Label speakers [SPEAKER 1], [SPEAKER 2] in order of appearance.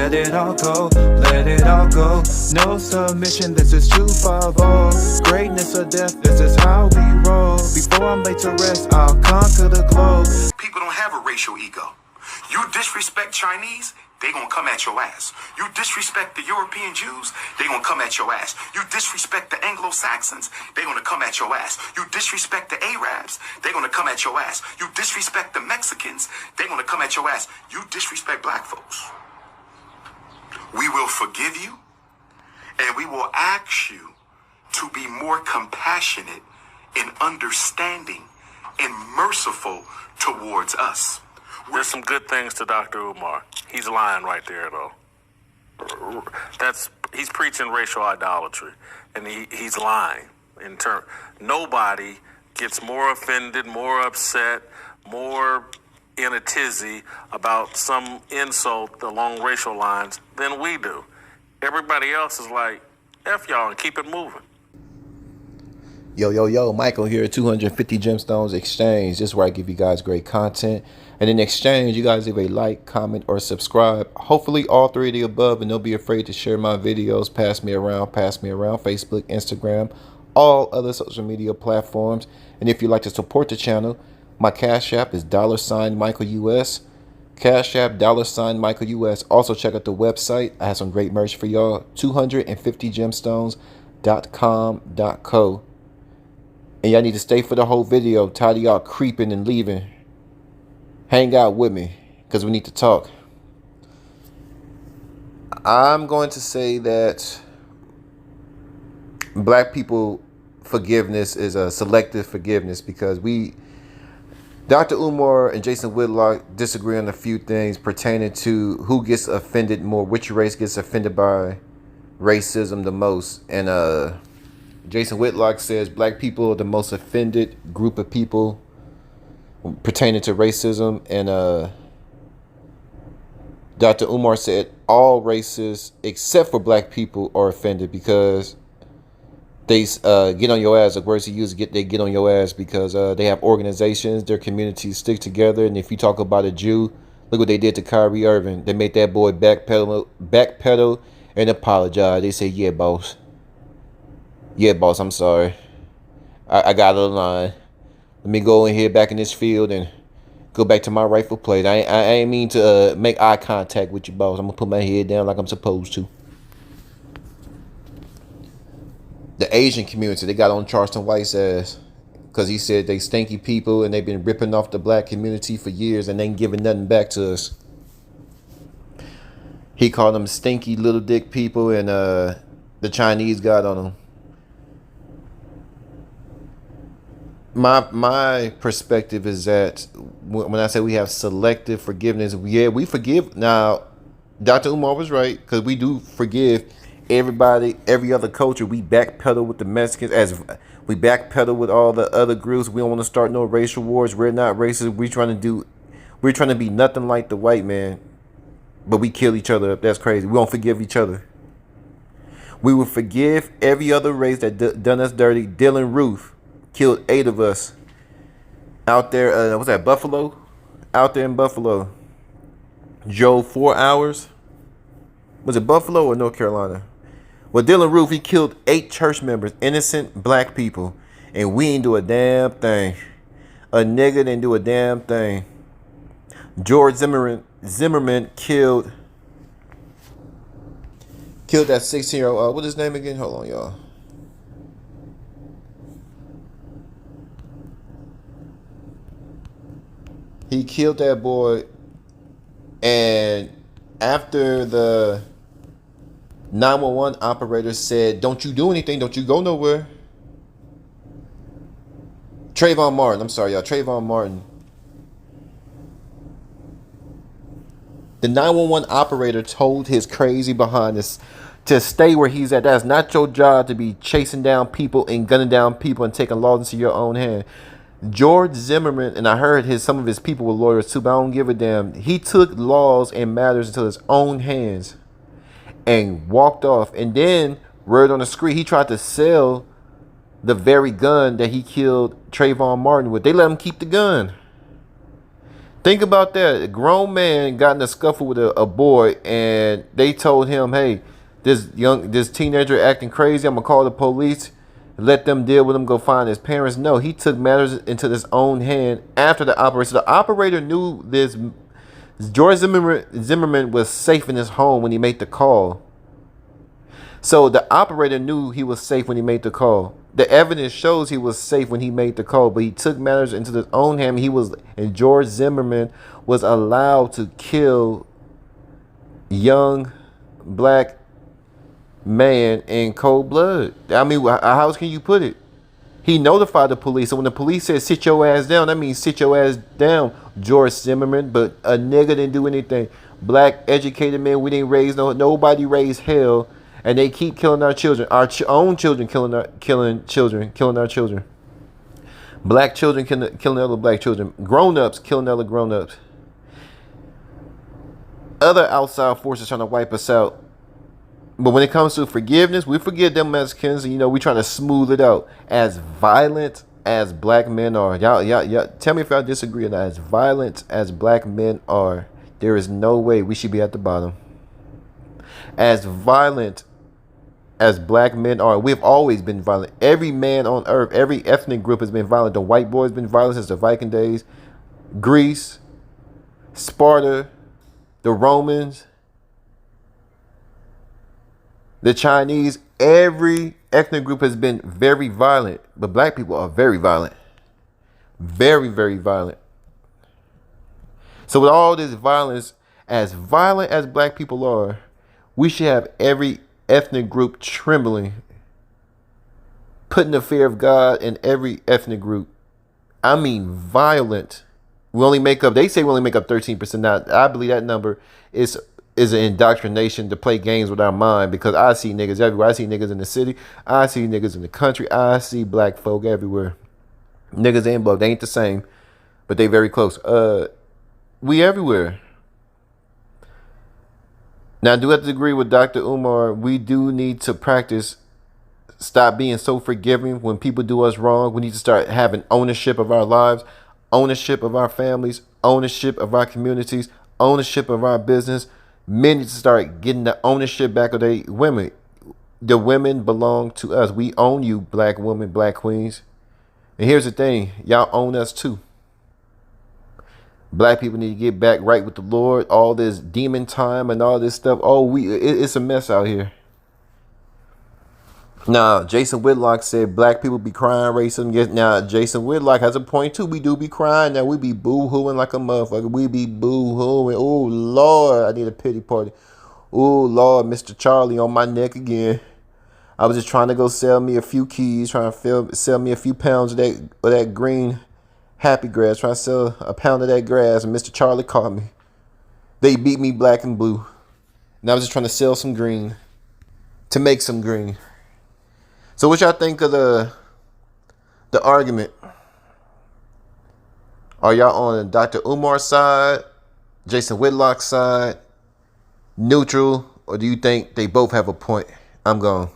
[SPEAKER 1] let it all go, let it all go. No submission, this is 250. Greatness or death, this is how we roll. Before I'm laid to rest, I'll conquer the globe.
[SPEAKER 2] People don't have a racial ego. You disrespect Chinese, they gonna come at your ass. You disrespect the European Jews, they gonna come at your ass. You disrespect the Anglo-Saxons, they gonna come at your ass. You disrespect the Arabs, they gonna come at your ass. You disrespect the Mexicans, they gonna come at your ass. You disrespect black folks, we will forgive you, and we will ask you to be more compassionate and understanding and merciful towards us.
[SPEAKER 3] There's some good things to Dr. Umar. He's lying right there, though. He's preaching racial idolatry, and he's lying. Nobody gets more offended, more upset, more in a tizzy about some insult along racial lines than we do. Everybody else is like, F y'all and keep it moving.
[SPEAKER 4] Yo, Michael here, 250 Gemstones Exchange. This is where I give you guys great content. And in exchange, you guys leave a like, comment, or subscribe. Hopefully all three of the above, and don't be afraid to share my videos. Pass me around, Facebook, Instagram, all other social media platforms. And if you'd like to support the channel, my Cash App is $MichaelUS. Cash App $MichaelUS. Also check out the website. I have some great merch for y'all. 250gemstones.com.co. And y'all need to stay for the whole video. Tired of y'all creeping and leaving. Hang out with me, because we need to talk. I'm going to say that black people forgiveness is a selective forgiveness, because Dr. Umar and Jason Whitlock disagree on a few things pertaining to who gets offended more, which race gets offended by racism the most. And Jason Whitlock says black people are the most offended group of people pertaining to racism, and Dr. Umar said all races except for black people are offended because they get on your ass. The words he used, they get on your ass because they have organizations, their communities stick together. And if you talk about a Jew, look what they did to Kyrie Irving. They made that boy backpedal and apologize. They say, yeah, boss, I'm sorry, I got out of line. Let me go in here back in this field and go back to my rightful place. I ain't mean to make eye contact with you, boss. I'm going to put my head down like I'm supposed to. The Asian community, they got on Charleston White's ass because he said they stinky people and they've been ripping off the black community for years and they ain't giving nothing back to us. He called them stinky little dick people, and the Chinese got on them. My perspective is that when I say we have selective forgiveness, we forgive. Now, Dr. Umar was right, because we do forgive everybody, every other culture. We backpedal with the Mexicans, as we backpedal with all the other groups. We don't want to start no racial wars. We're not racist. We're trying to be nothing like the white man, but we kill each other up. That's crazy. We don't forgive each other. We will forgive every other race that done us dirty. Dylan Roof killed 8 of us out there. Was that Buffalo? Out there in Buffalo. Drove 4 hours. Was it Buffalo or North Carolina? Well, Dylan Roof, he killed 8 church members, innocent black people, and we ain't do a damn thing. A nigga didn't do a damn thing. George Zimmerman killed that 16-year-old. What's his name again? Hold on, y'all. He killed that boy, and after the 911 operator said, don't you do anything, don't you go nowhere. Trayvon Martin. The 911 operator told his crazy behind us to stay where he's at. That's not your job to be chasing down people and gunning down people and taking laws into your own hand. George Zimmerman, and I heard some of his people were lawyers too, but I don't give a damn. He took laws and matters into his own hands and walked off. And then, word on the street, he tried to sell the very gun that he killed Trayvon Martin with. They let him keep the gun. Think about that. A grown man got in a scuffle with a boy, and they told him, "Hey, this teenager acting crazy. I'm gonna call the police. Let them deal with him. Go find his parents." No, he took matters into his own hand after the operation. So the operator knew this. George Zimmerman was safe in his home when he made the call. So the operator knew he was safe when he made the call. The evidence shows he was safe when he made the call, but he took matters into his own hand. And George Zimmerman was allowed to kill young black man in cold blood. I mean, how else can you put it? He notified the police. So when the police said sit your ass down, that means sit your ass down, George Zimmerman. But a nigga didn't do anything. Black educated men, we didn't raise nobody raised hell. And they keep killing our children, our own children, killing our children. Black children killing other black children. Grown-ups killing other grown-ups. Other outside forces trying to wipe us out. But when it comes to forgiveness, we forgive them Mexicans. And, we trying to smooth it out. As violent as black men are, y'all, tell me if y'all disagree or not. As violent as black men are, there is no way we should be at the bottom. As violent as black men are, we've always been violent. Every man on earth, every ethnic group has been violent. The white boys been violent since the Viking days. Greece, Sparta, the Romans, the Chinese. Every ethnic group has been very violent. But black people are very violent. Very, very violent. So with all this violent as black people are, we should have every ethnic group trembling, putting the fear of God in every ethnic group. I mean, violent. They say we only make up 13%. Now, I believe that number is an indoctrination to play games with our mind, because I see niggas everywhere. I see niggas in the city. I see niggas in the country. I see black folk everywhere. Niggas and bugs, they ain't the same, but they very close. We everywhere. Now, I do have to agree with Dr. Umar. We do need to practice stop being so forgiving when people do us wrong. We need to start having ownership of our lives, ownership of our families, ownership of our communities, ownership of our business. Men need to start getting the ownership back of their women. The women belong to us. We own you, black women, black queens. And here's the thing. Y'all own us too. Black people need to get back right with the Lord. All this demon time and all this stuff. It's a mess out here. Now, Jason Whitlock said black people be crying racism. Yes, now, Jason Whitlock has a point too. We do be crying. Now, we be boo-hooing like a motherfucker. We be boo-hooing. Oh, Lord, I need a pity party. Oh, Lord, Mr. Charlie on my neck again. I was just trying to go sell me a few keys, trying to sell me a few pounds of that green happy grass, trying to sell a pound of that grass, and Mr. Charlie caught me. They beat me black and blue. And I was just trying to sell some green, to make some green. So what y'all think of the argument? Are y'all on Dr. Umar's side, Jason Whitlock's side, neutral, or do you think they both have a point? I'm gone.